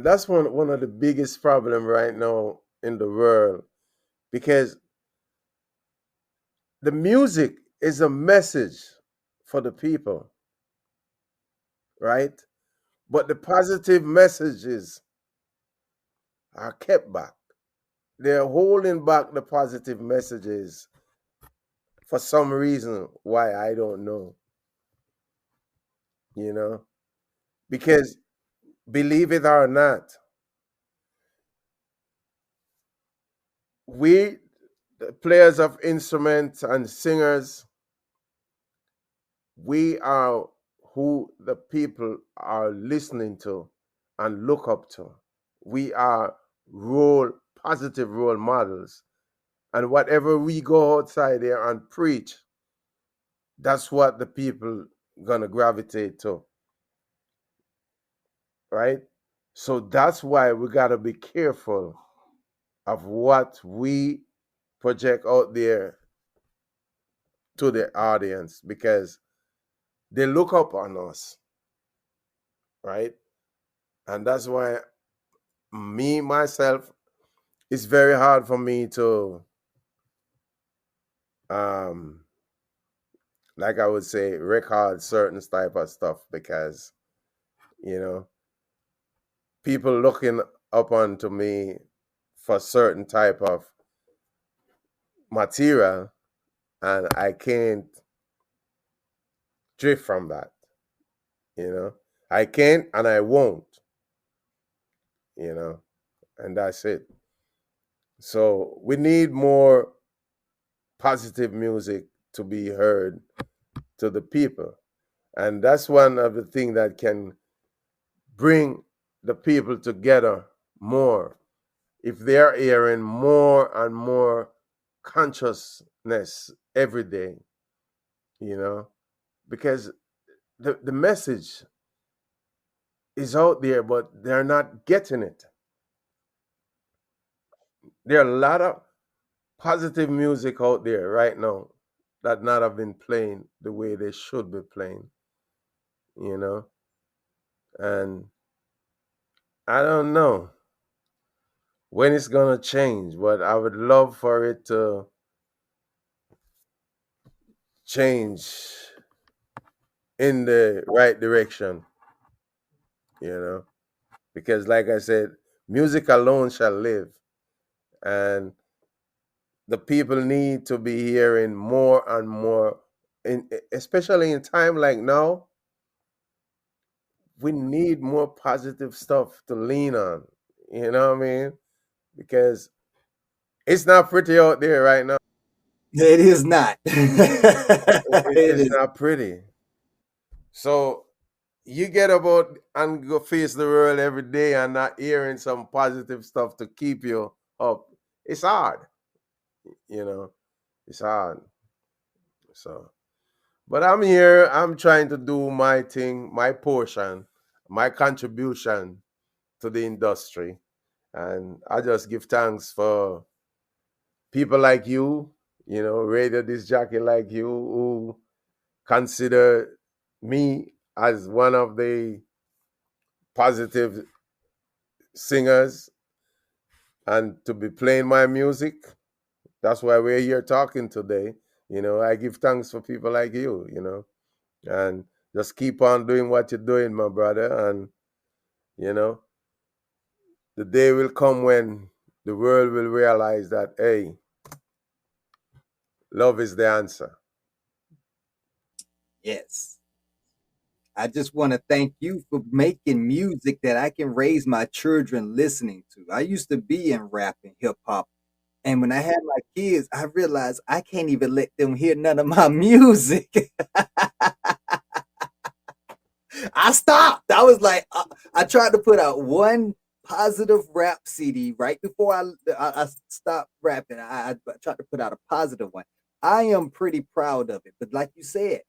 that's one of the biggest problem right now in the world, because the music is a message for the people, right? But the positive messages are kept back. They're holding back the positive messages for some reason why I don't know, you know? Because believe it or not, we, the players of instruments and singers, we are who the people are listening to and look up to. We are positive role models. And whatever we go outside there and preach, that's what the people gonna gravitate to, right? So that's why we gotta be careful of what we project out there to the audience, because they look up on us, right? And that's why me myself, it's very hard for me to um like I would say, record certain type of stuff because, you know, people looking up onto me for certain type of material, and I can't drift from that. You know, I can't and I won't. You know, and that's it. So we need more positive music to be heard to the people, and that's one of the things that can bring the people together more if they're hearing more and more consciousness every day, you know, because the message is out there, but they're not getting it. There are a lot of positive music out there right now that not have been playing the way they should be playing, you know, and I don't know when it's gonna change, but I would love for it to change in the right direction, you know, because like I said, music alone shall live, and the people need to be hearing more and more, especially in time like now. We need more positive stuff to lean on. You know what I mean? Because it's not pretty out there right now. It is not. It It's is. not pretty. So you get about and go face the world every day and not hearing some positive stuff to keep you up. It's hard, you know. It's hard. So, but I'm here. I'm trying to do my thing, my portion, my contribution to the industry, and I just give thanks for people like you know, radio disc jockey like you who consider me as one of the positive singers and to be playing my music. That's why we're here talking today. You know, I give thanks for people like you know, and just keep on doing what you're doing, my brother. And, you know, the day will come when the world will realize that, hey, love is the answer. Yes. I just want to thank you for making music that I can raise my children listening to. I used to be in rap and hip hop. And when I had my kids, I realized I can't even let them hear none of my music. I stopped. I was like, I tried to put out one positive rap CD right before I stopped rapping. I tried to put out a positive one. I am pretty proud of it, but like you said,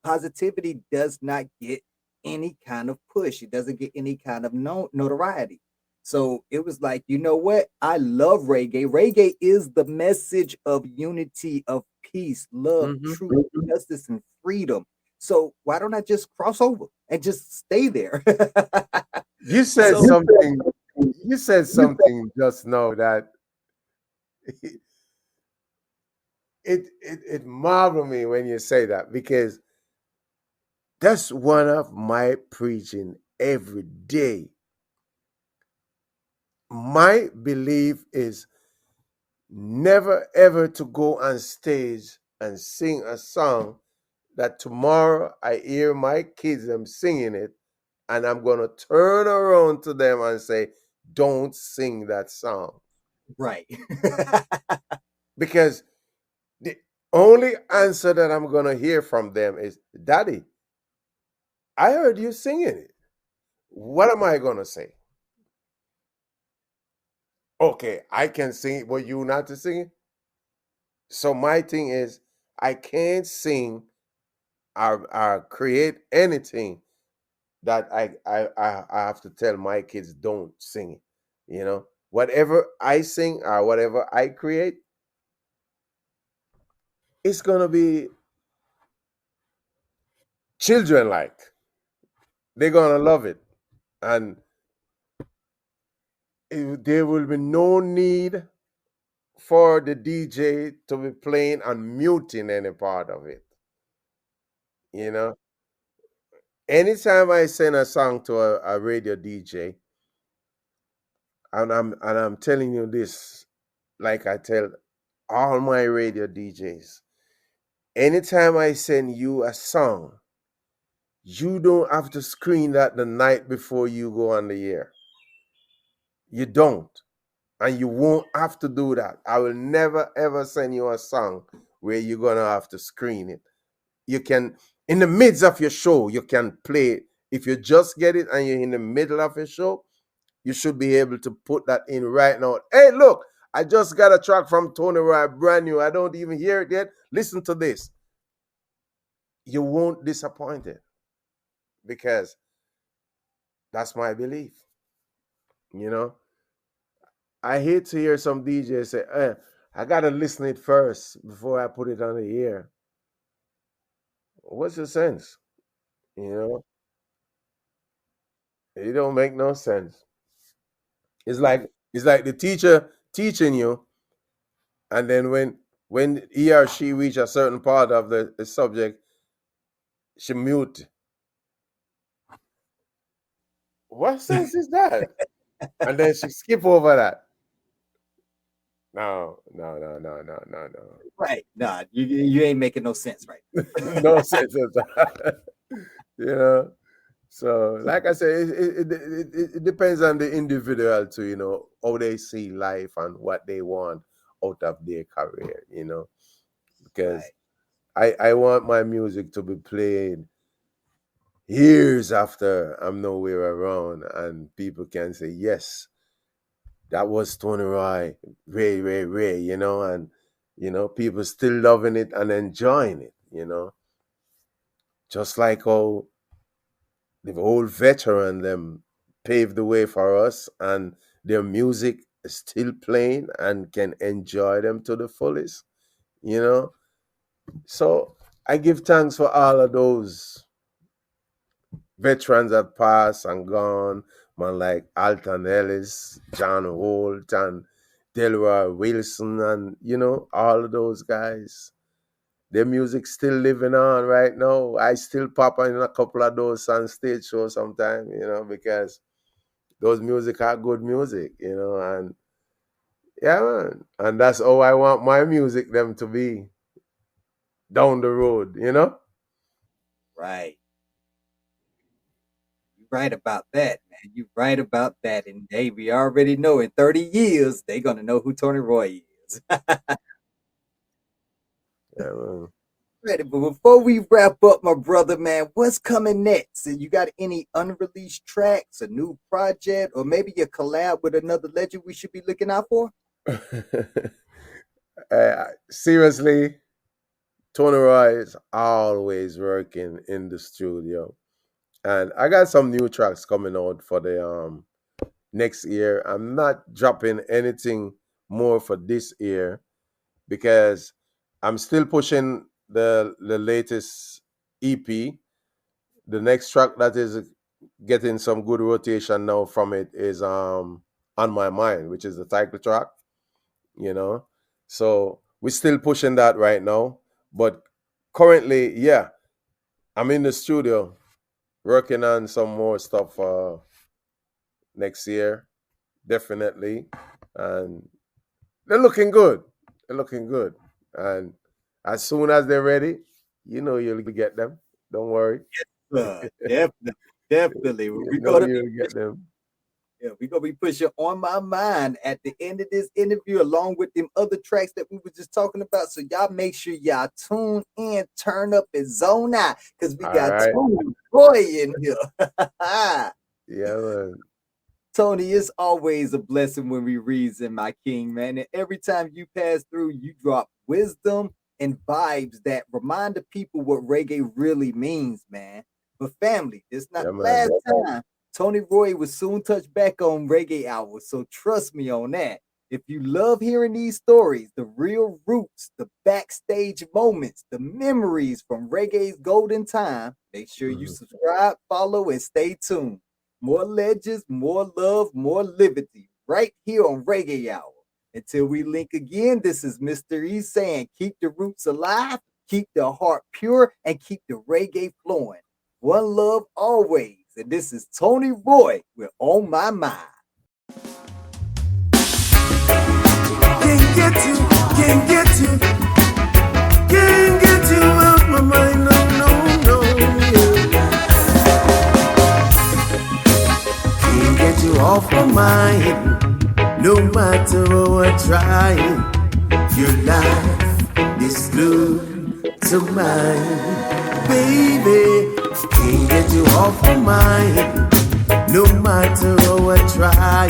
positivity does not get any kind of push. It doesn't get any kind of notoriety. So it was like, you know what? I love reggae. Reggae is the message of unity, of peace, love, Hmm. truth, justice, and freedom. So why don't I just cross over and just stay there? You said So something. You said something just now that it marveled me when you say that, because that's one of my preaching every day. My belief is never ever to go on stage and sing a song that tomorrow I hear my kids them singing it, and I'm gonna turn around to them and say, "Don't sing that song," right. because the only answer that I'm gonna hear from them is, "Daddy, I heard you singing it. What am I gonna say?" Okay, I can sing it, but you not to sing it. So my thing is, I can't sing or create anything that I have to tell my kids don't sing it. You know, whatever I sing or whatever I create, it's gonna be children like. They're gonna love it, and there will be no need for the DJ to be playing and muting any part of it. You know, anytime I send a song to a radio DJ, and I'm telling you this, like I tell all my radio DJs, anytime I send you a song, you don't have to screen that the night before you go on the air. You don't. And you won't have to do that. I will never ever send you a song where you're gonna have to screen it. You can, in the midst of your show, you can play it. If you just get it and you're in the middle of your show, you should be able to put that in right now. Hey, look, I just got a track from Tony Roy, brand new. I don't even hear it yet. Listen to this. You won't disappoint it because that's my belief. You know, I hate to hear some DJs say, I got to listen it first before I put it on the air. What's the sense? You know, it don't make no sense. It's like the teacher teaching you, and then when he or she reach a certain part of the subject, she mute. What sense is that? And then she skip over that. No, no, no, no, no, no, no. Right. Nah, you ain't making no sense right. No sense at all. You know. So, like I said, it depends on the individual too. You know how they see life and what they want out of their career. You know, because Right. I want my music to be played years after I'm nowhere around, and people can say, yes, that was Tony Roy, Ray, Ray, Ray, you know, and people still loving it and enjoying it, just like how the old veteran them paved the way for us, and their music is still playing and can enjoy them to the fullest, you know. So I give thanks for all of those veterans that passed and gone, man, like Alton Ellis, John Holt, and Delroy Wilson, and all of those guys. Their music still living on right now. I still pop in a couple of those on stage shows sometimes, because those music are good music, and yeah, man. And that's how I want my music them to be down the road. Right. You right about that, man. You right about that. And hey, we already know in 30 years they gonna know who Tony Roy is. Yeah, man. Ready, but before we wrap up, my brother, man, what's coming next? And you got any unreleased tracks, a new project, or maybe a collab with another legend we should be looking out for? Seriously, Tony Roy is always working in the studio, and I got some new tracks coming out for the next year. I'm not dropping anything more for this year because I'm still pushing the latest EP. The next track that is getting some good rotation now from it is On My Mind, which is the title track, you know. So we're still pushing that right now. But currently, yeah, I'm in the studio working on some more stuff next year, definitely. And they're looking good. They're looking good. And as soon as they're ready, you'll get them. Don't worry. Definitely, definitely. You know you'll get them. We're gonna be pushing On My Mind at the end of this interview, along with them other tracks that we were just talking about. So y'all make sure y'all tune in, turn up and zone out, because we All got right. Tony Roy in here. Yeah, man. Tony, it's always a blessing when we reason, my king, man. And every time you pass through, you drop wisdom and vibes that remind the people what reggae really means, man. But family, it's not Yeah, the last man. time. Tony Roy will soon touch back on Reggae Hour, so trust me on that. If you love hearing these stories, the real roots, the backstage moments, the memories from reggae's golden time, make sure you Mhm. subscribe, follow, and stay tuned. More legends, more love, more liberty, right here on Reggae Hour. Until we link again, this is Mr. E saying, keep the roots alive, keep the heart pure, and keep the reggae flowing. One love always. And this is Tony Roy with On My Mind. Can't get you, can't get you, can't get you out my mind, no, no, no, yeah. Can't get you off my mind, no matter how I try. Your life is glued to mine, baby. Can't get you off my mind, no matter how I try.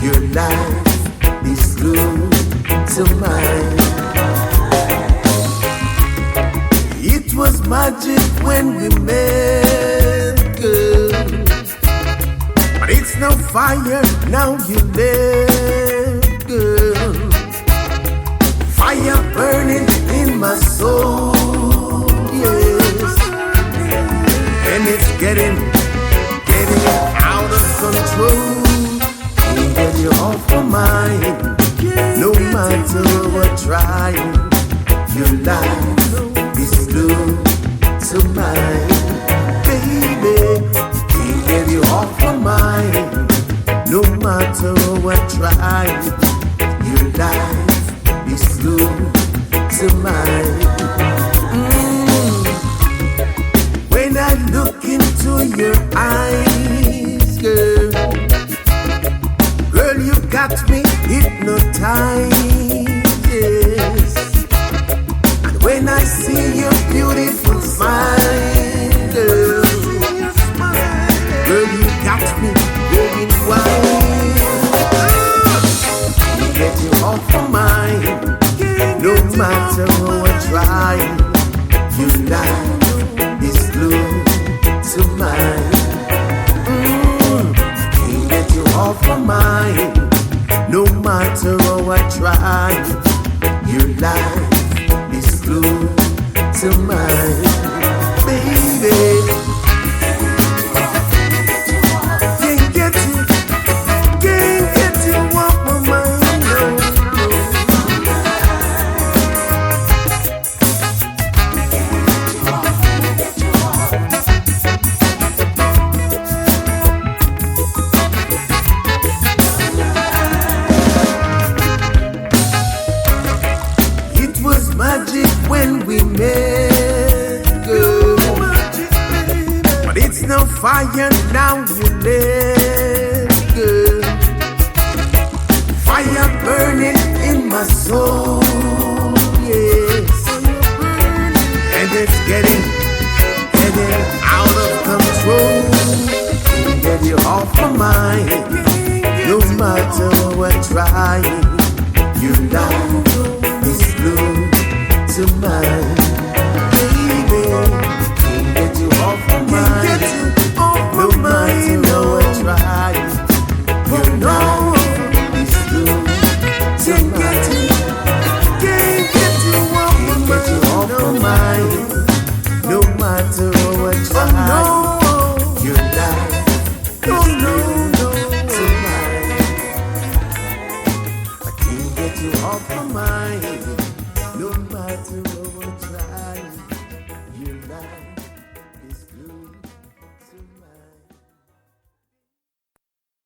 Your life is glued to mine. It was magic when we met, girl, but it's no fire now you left, girl. Fire burning in my soul, yes, and it's getting out of control. Can't get you off my mind, no matter what I try. Your life is glued to mine, baby. Can't get you off my mind, no matter what I try. Your life is glued to mine. When I look into your eyes, girl, girl, you got me hypnotized, yes. And when I see your beautiful smile, girl, girl, you got me going wild. Can't get you off my mind, no matter how I try. Your life is glued to mine. Can't get you off my mind, no matter how I try. Your life is glued to mine, baby. Can't get you off my mind, no. When we met, girl, but it's no fire now you left, girl. Fire burning in my soul, yes, and it's getting out of control. Can't get you off my mind, no matter what I try. Your life is glued to mine, baby. Can't get you off my mind, no matter how I try. You know it's true. Can't get you off my mind, no matter how I try. Your life is glued to mine. I can't get you off my mind, no matter what I try. Your life